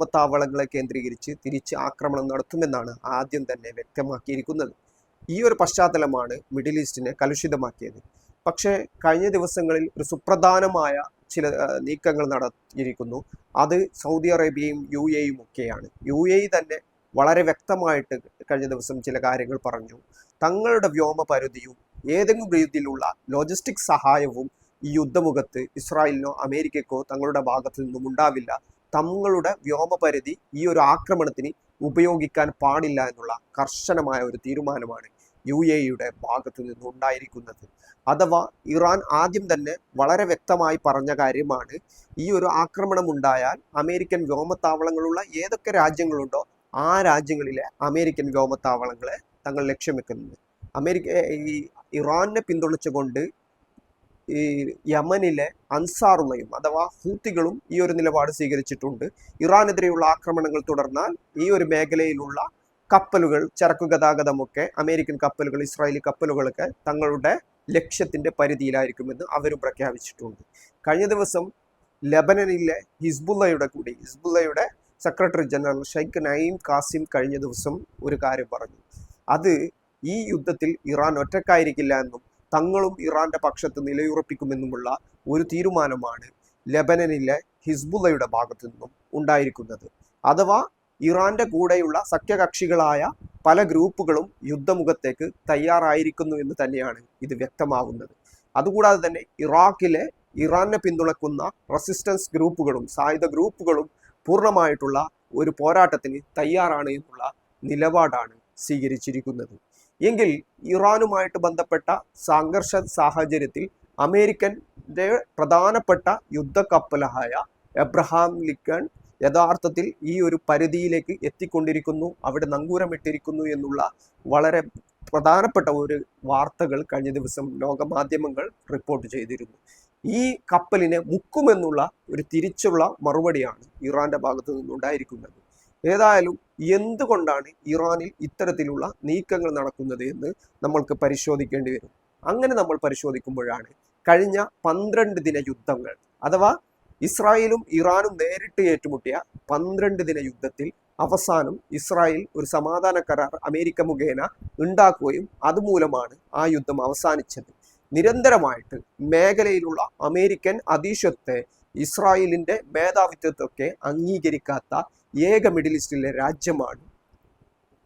വ്യോമത്താവളങ്ങളെ കേന്ദ്രീകരിച്ച് തിരിച്ച് ആക്രമണം നടത്തുമെന്നാണ് ആദ്യം തന്നെ വ്യക്തമാക്കിയിരിക്കുന്നത്. ഈ ഒരു പശ്ചാത്തലമാണ് മിഡിൽ ഈസ്റ്റിനെ കലുഷിതമാക്കിയത്. പക്ഷേ കഴിഞ്ഞ ദിവസങ്ങളിൽ ഒരു സുപ്രധാനമായ ചില നീക്കങ്ങൾ നടത്തിയിരിക്കുന്നു. അത് സൗദി അറേബ്യയും യു എയും ഒക്കെയാണ്. യു എ തന്നെ വളരെ വ്യക്തമായിട്ട് കഴിഞ്ഞ ദിവസം ചില കാര്യങ്ങൾ പറഞ്ഞു. തങ്ങളുടെ വ്യോമപരിധിയും ഏതെങ്കിലും രീതിയിലുള്ള ലോജിസ്റ്റിക് സഹായവും ഈ യുദ്ധമുഖത്ത് ഇസ്രായേലിനോ അമേരിക്കക്കോ തങ്ങളുടെ ഭാഗത്തു നിന്നും ഉണ്ടാവില്ല. തങ്ങളുടെ വ്യോമപരിധി ഈ ഒരു ആക്രമണത്തിന് ഉപയോഗിക്കാൻ പാടില്ല എന്നുള്ള കർശനമായ ഒരു തീരുമാനമാണ് യു എയുടെ ഭാഗത്തു നിന്നും ഉണ്ടായിരിക്കുന്നത്. അഥവാ ഇറാൻ ആദ്യം തന്നെ വളരെ വ്യക്തമായി പറഞ്ഞ കാര്യമാണ്, ഈ ഒരു ആക്രമണം ഉണ്ടായാൽ അമേരിക്കൻ വ്യോമത്താവളങ്ങളുള്ള ഏതൊക്കെ രാജ്യങ്ങളുണ്ടോ ആ രാജ്യങ്ങളിലെ അമേരിക്കൻ വ്യോമത്താവളങ്ങളെ തങ്ങൾ ലക്ഷ്യം വെക്കുന്നത്. ഈ ഇറാനെ പിന്തുണച്ചുകൊണ്ട് ഈ യമനിലെ അൻസാറുള്ളയും അഥവാ ഹൂത്തികളും ഈ ഒരു നിലപാട് സ്വീകരിച്ചിട്ടുണ്ട്. ഇറാനെതിരെയുള്ള ആക്രമണങ്ങൾ തുടർന്നാൽ ഈ ഒരു മേഖലയിലുള്ള കപ്പലുകൾ, ചരക്കു ഗതാഗതമൊക്കെ അമേരിക്കൻ കപ്പലുകൾ, ഇസ്രായേലി കപ്പലുകളൊക്കെ തങ്ങളുടെ ലക്ഷ്യത്തിന്റെ പരിധിയിലായിരിക്കുമെന്ന് അവരും പ്രഖ്യാപിച്ചിട്ടുണ്ട്. കഴിഞ്ഞ ദിവസം ലെബനനിലെ ഹിസ്ബുള്ളയുടെ സെക്രട്ടറി ജനറൽ ഷെയ്ഖ് നഈം ഖാസിം കഴിഞ്ഞ ദിവസം ഒരു കാര്യം പറഞ്ഞു. അത് ഈ യുദ്ധത്തിൽ ഇറാൻ ഒറ്റക്കായിരിക്കില്ല എന്നും തങ്ങളും ഇറാന്റെ പക്ഷത്ത് നിലയുറപ്പിക്കുമെന്നുമുള്ള ഒരു തീരുമാനമാണ് ലെബനനിലെ ഹിസ്ബുള്ളയുടെ ഭാഗത്തു നിന്നും ഉണ്ടായിരിക്കുന്നത്. അഥവാ ഇറാന്റെ കൂടെയുള്ള സഖ്യകക്ഷികളായ പല ഗ്രൂപ്പുകളും യുദ്ധമുഖത്തേക്ക് തയ്യാറായിരിക്കുന്നു എന്ന് തന്നെയാണ് ഇത് വ്യക്തമാകുന്നത്. അതുകൂടാതെ തന്നെ ഇറാഖിലെ ഇറാനെ പിന്തുണക്കുന്ന റെസിസ്റ്റൻസ് ഗ്രൂപ്പുകളും സായുധ ഗ്രൂപ്പുകളും പൂർണ്ണമായിട്ടുള്ള ഒരു പോരാട്ടത്തിന് തയ്യാറാണ് എന്നുള്ള നിലപാടാണ് സ്വീകരിച്ചിരിക്കുന്നത്. എങ്കിൽ ഇറാനുമായിട്ട് ബന്ധപ്പെട്ട സംഘർഷ സാഹചര്യത്തിൽ അമേരിക്കൻ്റെ പ്രധാനപ്പെട്ട യുദ്ധക്കപ്പലായ എബ്രഹാം ലിങ്കൺ യഥാർത്ഥത്തിൽ ഈ ഒരു പരിധിയിലേക്ക് എത്തിക്കൊണ്ടിരിക്കുന്നു, അവിടെ നങ്കൂരമിട്ടിരിക്കുന്നു എന്നുള്ള വളരെ പ്രധാനപ്പെട്ട ഒരു വാർത്തകൾ കഴിഞ്ഞ ദിവസം ലോകമാധ്യമങ്ങൾ റിപ്പോർട്ട് ചെയ്തിരുന്നു. ഈ കപ്പലിനെ മുക്കുമെന്നുള്ള ഒരു തിരിച്ചുള്ള മറുപടിയാണ് ഇറാന്റെ ഭാഗത്തു നിന്നുണ്ടായിരിക്കുന്നത്. ഏതായാലും എന്തുകൊണ്ടാണ് ഇറാനിൽ ഇത്തരത്തിലുള്ള നീക്കങ്ങൾ നടക്കുന്നത് എന്ന് നമ്മൾക്ക് പരിശോധിക്കേണ്ടി വരും. അങ്ങനെ നമ്മൾ പരിശോധിക്കുമ്പോഴാണ് കഴിഞ്ഞ 12 ദിന യുദ്ധങ്ങൾ, അഥവാ ഇസ്രായേലും ഇറാനും നേരിട്ട് ഏറ്റുമുട്ടിയ 12 ദിന യുദ്ധത്തിൽ അവസാനം ഇസ്രായേൽ ഒരു സമാധാന കരാർ അമേരിക്ക മുഖേന ഉണ്ടാക്കുകയും അതുമൂലമാണ് ആ യുദ്ധം അവസാനിച്ചത്. നിരന്തരമായിട്ട് മേഖലയിലുള്ള അമേരിക്കൻ അധീശത്വത്തെ, ഇസ്രായേലിന്റെ മേധാവിത്വത്തൊക്കെ അംഗീകരിക്കാത്ത ഏക മിഡിൽ ഈസ്റ്റിലെ രാജ്യമാണ്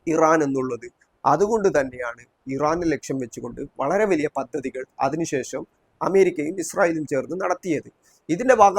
ഇറാൻ എന്നുള്ളത്. അതുകൊണ്ട് തന്നെയാണ് ഇറാനെ ലക്ഷ്യം വെച്ചുകൊണ്ട് വളരെ വലിയ പദ്ധതികൾ അതിനുശേഷം അമേരിക്കയും ഇസ്രായേലും ചേർന്ന് നടത്തിയത്. ഇതിന്റെ ഭാഗം